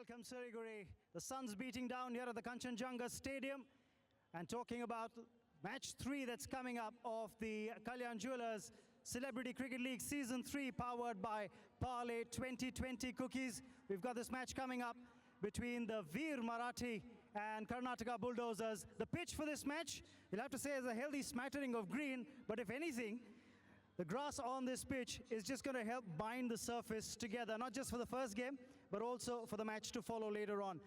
welcome Siliguri. The sun's beating down here at the Kanchenjunga Stadium. And talking about match 3 that's coming up of the Kalyan Jewelers Celebrity Cricket League Season 3 powered by Parlay 2020 Cookies. We've got this match coming up between the Veer Marathi and Karnataka Bulldozers. The pitch for this match, you'll have to say, is a healthy smattering of green, but if anything, the grass on this pitch is just going to help bind the surface together, not just for the first game, but also for the match to follow later on.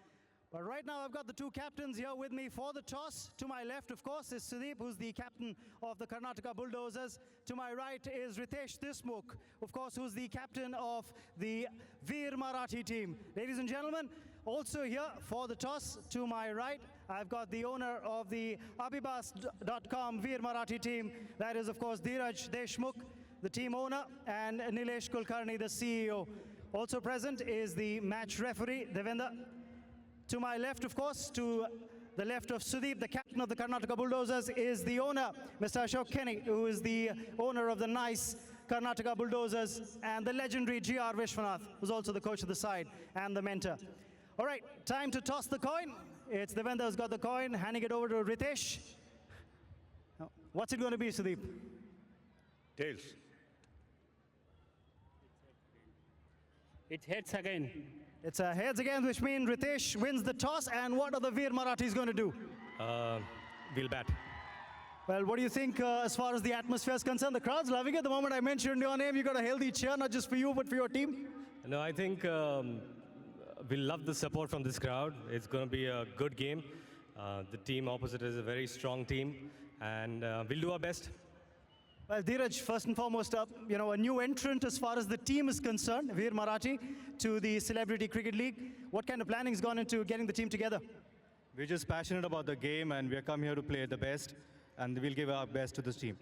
But right now, I've got the two captains here with me for the toss. To my left, of course, is Pradeep, who's the captain of the Karnataka Bulldozers. To my right is Riteish, Deshmukh, of course, who's the captain of the Veer Marathi team. Ladies and gentlemen, also here for the toss, to my right, I've got the owner of the Abhibas.com Veer Marathi team. That is, of course, Deshmukh, the team owner, and Nilesh Kulkarni, the CEO. Also present is the match referee, Devendra. To my left, of course, to the left of Sudeep, the captain of the Karnataka Bulldozers, is the owner, Mr. Ashok Kenny, who is the owner of the nice Karnataka Bulldozers, and the legendary G.R. Vishwanath, who's also the coach of the side and the mentor. All right, time to toss the coin. It's Devendra who's got the coin, handing it over to Riteish. What's it going to be, Sudeep? Tails. It's heads again. It's a heads again, which means Riteish wins the toss. And what are the Veer Marathis going to do? We'll bat. Well, what do you think as far as the atmosphere is concerned? The crowd's loving it. The moment I mentioned your name, you got a healthy cheer, not just for you, but for your team. No, I think we'll love the support from this crowd. It's going to be a good game. The team opposite is a very strong team, and we'll do our best. Well, Dheeraj, first and foremost, a new entrant as far as the team is concerned, Veer Marathi, to the Celebrity Cricket League. What kind of planning has gone into getting the team together? We're just passionate about the game, and we're come here to play the best, and we'll give our best to this team.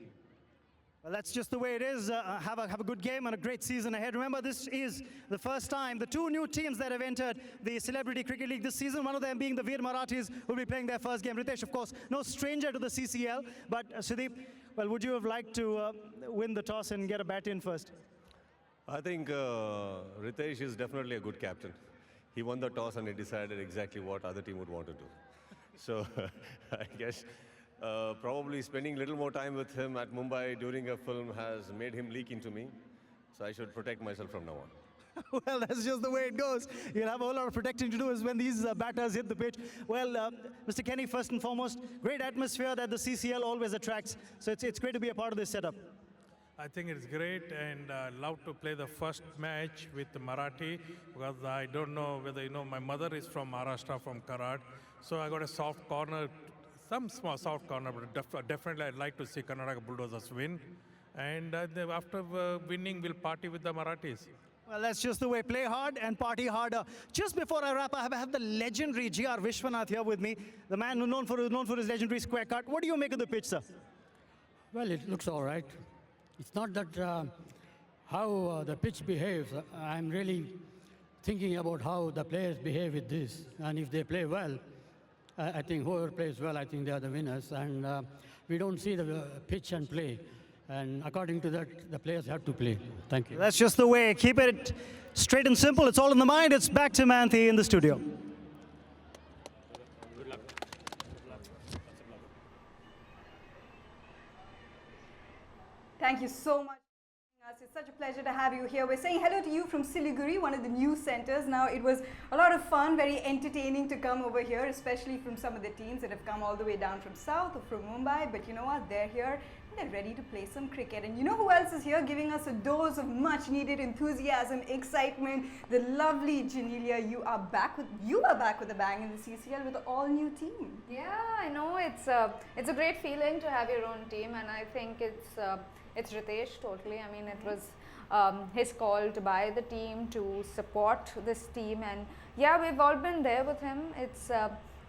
Well, that's just the way it is. Have a good game and a great season ahead. Remember, this is the first time, the two new teams that have entered the Celebrity Cricket League this season, one of them being the Veer Marathis, who will be playing their first game. Ritesh, of course, no stranger to the CCL, but Sudeep, well, would you have liked to win the toss and get a bat in first? I think Riteish is definitely a good captain. He won the toss and he decided exactly what other team would want to do. So I guess probably spending a little more time with him at Mumbai during a film has made him leak into me. So I should protect myself from now on. Well, that's just the way it goes. You'll have a whole lot of protecting to do is when these batters hit the pitch. Well, Mr. Kenny, first and foremost, great atmosphere that the CCL always attracts. So it's great to be a part of this setup. I think it's great, and I love to play the first match with Marathi, because I don't know whether you know, my mother is from Maharashtra, from Karad. So I got a soft corner, some small soft corner, but definitely I'd like to see Karnataka Bulldozers win. And after winning, we'll party with the Marathis. Well, that's just the way. Play hard and party harder. Just before I wrap, I have the legendary G.R. Vishwanath here with me, the man who's known for his legendary square cut. What do you make of the pitch, sir? Well, it looks all right. It's not that how the pitch behaves. I'm really thinking about how the players behave with this. And if they play well, I think whoever plays well, I think they are the winners. And we don't see the pitch and play. And according to that, the players have to play. Thank you. That's just the way. Keep it straight and simple. It's all in the mind. It's back to Manthi in the studio. Thank you so much. It's such a pleasure to have you here. We're saying hello to you from Siliguri, one of the new centers. Now, it was a lot of fun, very entertaining to come over here, especially from some of the teams that have come all the way down from South or from Mumbai. But you know what? They're here and they're ready to play some cricket. And you know who else is here giving us a dose of much needed enthusiasm, excitement? The lovely Genelia. You are back with a bang in the CCL with an all new team. Yeah, I know. It's a great feeling to have your own team, and I think it's Riteish totally. I mean, it was his call to buy the team, to support this team, and yeah, we've all been there with him.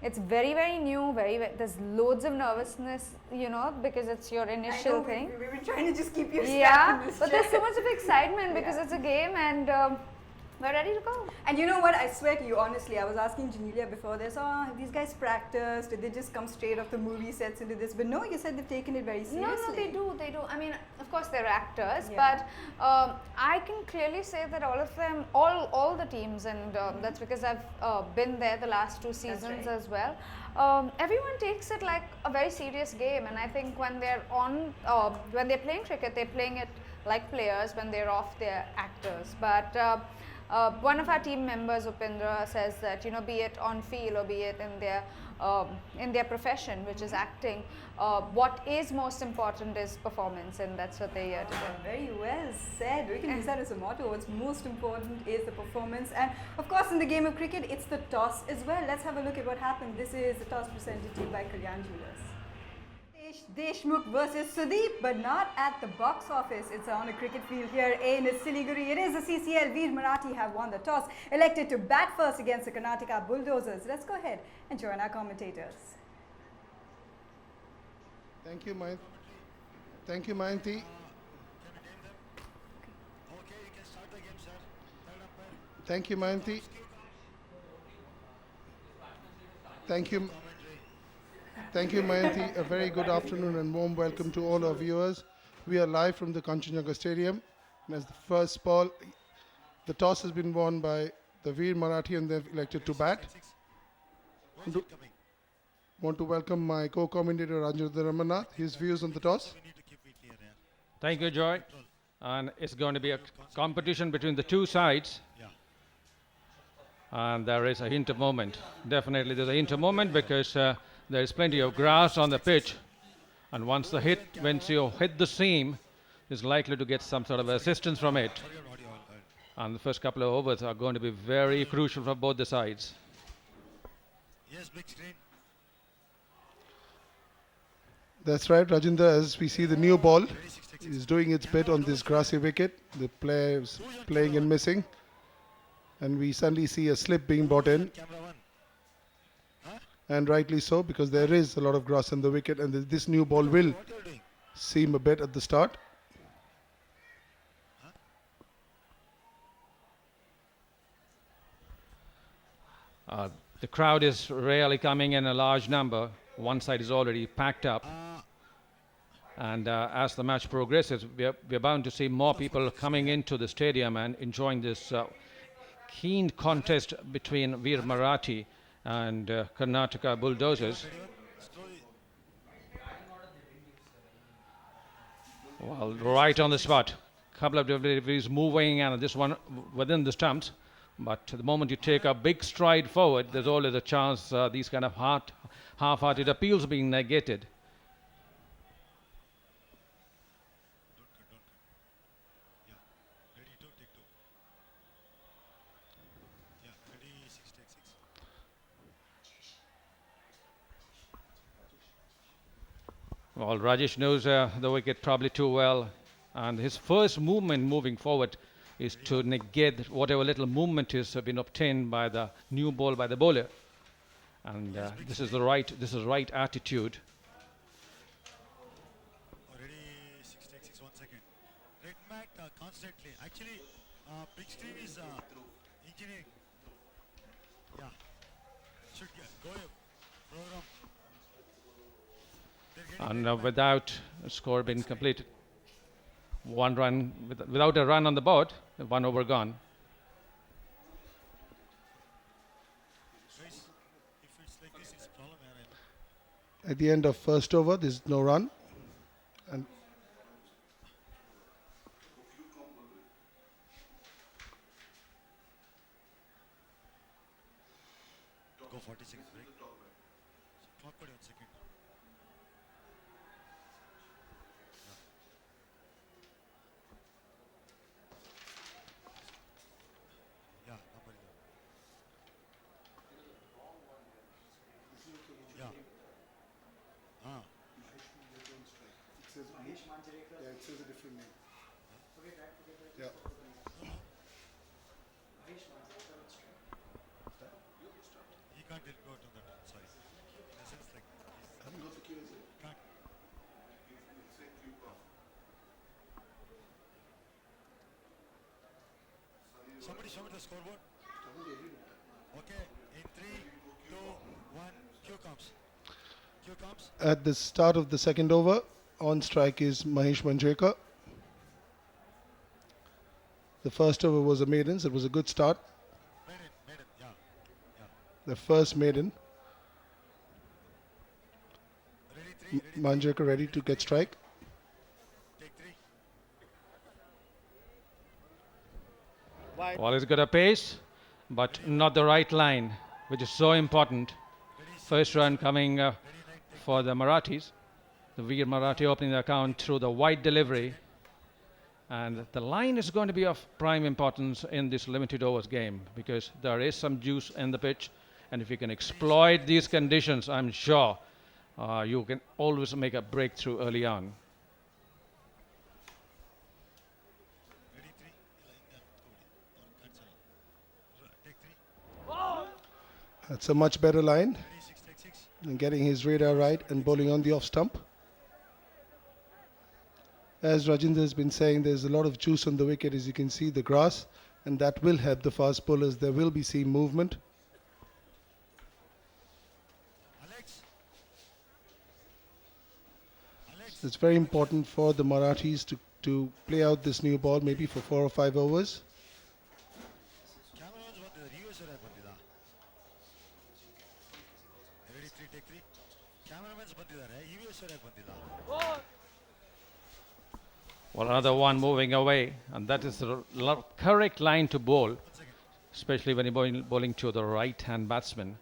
It's very, very new. There's loads of nervousness, you know, because it's your initial thing. We were trying to just keep you yeah, but there's so much of excitement because it's a game, and we're ready to go. And you know what? I swear to you, honestly, I was asking Genelia before this, have these guys practiced? Did they just come straight off the movie sets into this? But no, you said they've taken it very seriously. No, they do. I mean, of course they're actors, Yeah. but I can clearly say that all of them, all the teams, and that's because I've been there the last 2 seasons right. as well. Everyone takes it like a very serious game, and I think when they're when they're playing cricket, they're playing it like players. When they're off, they're actors. But one of our team members, Upendra, says that, you know, be it on field or be it in their profession, which is acting, what is most important is performance, and that's what they're here to do. Very well said. We can use that as a motto. What's most important is the performance. And of course, in the game of cricket, it's the toss as well. Let's have a look at what happened. This is the toss presented to you by Kalyan Jewelers. Deshmukh versus Sudeep, but not at the box office. It's on a cricket field here in Siliguri. It is the CCL. Veer Marathi have won the toss, elected to bat first against the Karnataka Bulldozers. Let's go ahead and join our commentators. Thank you, Mayanti. Thank you, Mayanti. Thank you, Mayanti. Thank you. Thank you, Mayanti. A very good afternoon and warm welcome to all our viewers. We are live from the Kanchenjunga Stadium. And as the first ball, the toss has been won by the Veer Marathi and they've elected to bat. Want to welcome my co-commentator Rajeev Ramanath, his views on the toss. Thank you, Joy. And it's going to be a competition between the two sides. And there is a hint of movement. Definitely there's a hint of movement because there is plenty of grass on the pitch. And once you hit the seam, is likely to get some sort of assistance from it. And the first couple of overs are going to be very crucial for both the sides. Yes, big screen. That's right, Rajinder. As we see the new ball is doing its bit on this grassy wicket. The players playing and missing. And we suddenly see a slip being brought in. And rightly so, because there is a lot of grass on the wicket and this new ball will seem a bit at the start. The crowd is really coming in a large number. One side is already packed up. And as the match progresses, we're bound to see more people coming into the stadium and enjoying this keen contest between Veer Marathi and Karnataka Bulldozers. Well, right on the spot. Couple of deliveries moving and this one within the stumps. But the moment you take a big stride forward, there's always a chance these kind of half-hearted appeals being negated. Well, Rajesh knows the wicket probably too well, and his first movement moving forward is to negate whatever little movement has been obtained by the new ball by the bowler, and this is right attitude. Already 6 1 second. Red mat constantly. Actually, big screen is engineering. Yeah, should go program. And without a score being completed, one run without a run on the board, 1 over gone. At the end of first over, there's no run. And go 40 seconds break. Clock 1 second. it says a different name. Yeah. He can't go to that, sorry. In a sense like, I haven't got the cue, is it? Can't. Somebody show me the scoreboard. Okay, in 3, 2, 1, cue comes. Cue comes. At the start of the second over, on strike is Mahesh Manjrekar. The first over was a maiden, so it was a good start. Maiden, yeah. The first maiden. Manjrekar ready to get strike. Well, he's got a pace, but not the right line, which is so important. First run coming for the Marathis. The Veer Marathi opening the account through the wide delivery. And the line is going to be of prime importance in this limited overs game because there is some juice in the pitch. And if you can exploit these conditions, I'm sure you can always make a breakthrough early on. That's a much better line. And getting his radar right and bowling on the off stump. As Rajendra has been saying, there's a lot of juice on the wicket, as you can see, the grass, and that will help the fast bowlers. There will be seam movement. So it's very important for the Marathis to play out this new ball, maybe for 4 or 5 overs. Well, another one moving away, and that is the correct line to bowl, especially when you're bowling to the right-hand batsman.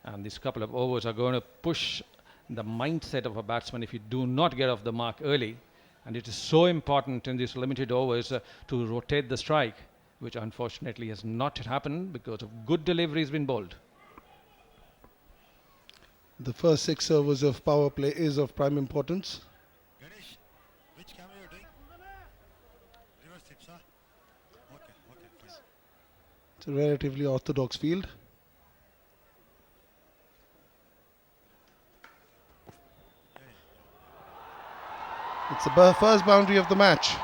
And these couple of overs are going to push the mindset of a batsman if you do not get off the mark early. And it is so important in these limited overs to rotate the strike, which unfortunately has not happened because of good deliveries been bowled. The first 6 overs of power play is of prime importance. It's a relatively orthodox field. It's the first boundary of the match.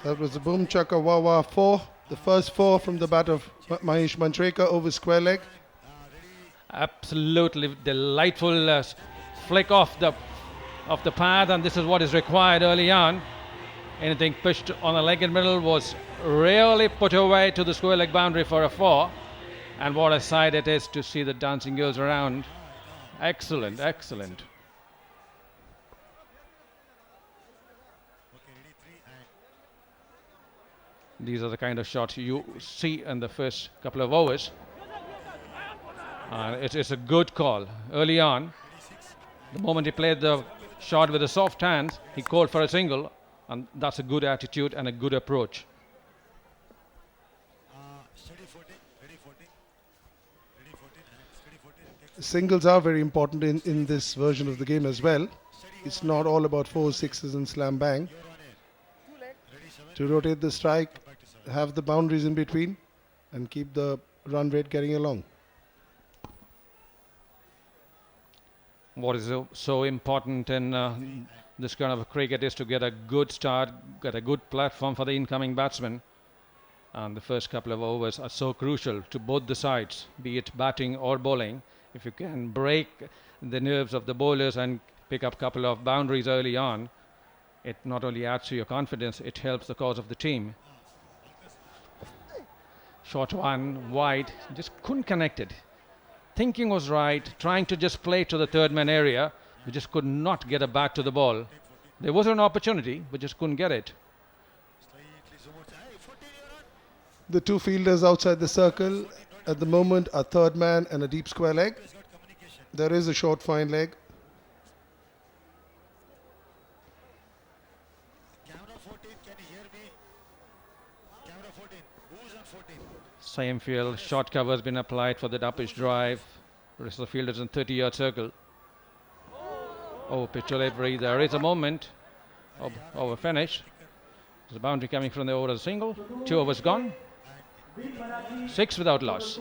That was the boom chaka wawa 4. The first 4 from the bat of Mahesh Manjrekar over square leg. Absolutely delightful flick off the path, and this is what is required early on. Anything pushed on the leg in middle was really put away to the square leg boundary for a 4. And what a sight it is to see the dancing girls around. Excellent, excellent. These are the kind of shots you see in the first couple of overs. It's a good call early on. The moment he played the shot with a soft hand, he called for a single, and that's a good attitude and a good approach. Singles are very important in this version of the game as well. It's not all about 4s, 6s and slam bang. To rotate the strike, have the boundaries in between and keep the run rate getting along. What is so important in this kind of cricket is to get a good start, get a good platform for the incoming batsman. And the first couple of overs are so crucial to both the sides, be it batting or bowling. If you can break the nerves of the bowlers and pick up a couple of boundaries early on, it not only adds to your confidence, it helps the cause of the team. Short one, wide, just couldn't connect it. Thinking was right, trying to just play to the third man area, we just could not get a bat to the ball. There was an opportunity, but just couldn't get it. The 2 fielders outside the circle at the moment are third man and a deep square leg. There is a short fine leg. Same field, short cover has been applied for the uppish drive. The rest of the field is in 30-yard circle. Oh, pitch delivery. There is a moment of a finish. There's a boundary coming from the over as a single. 2 overs gone. 6 without loss.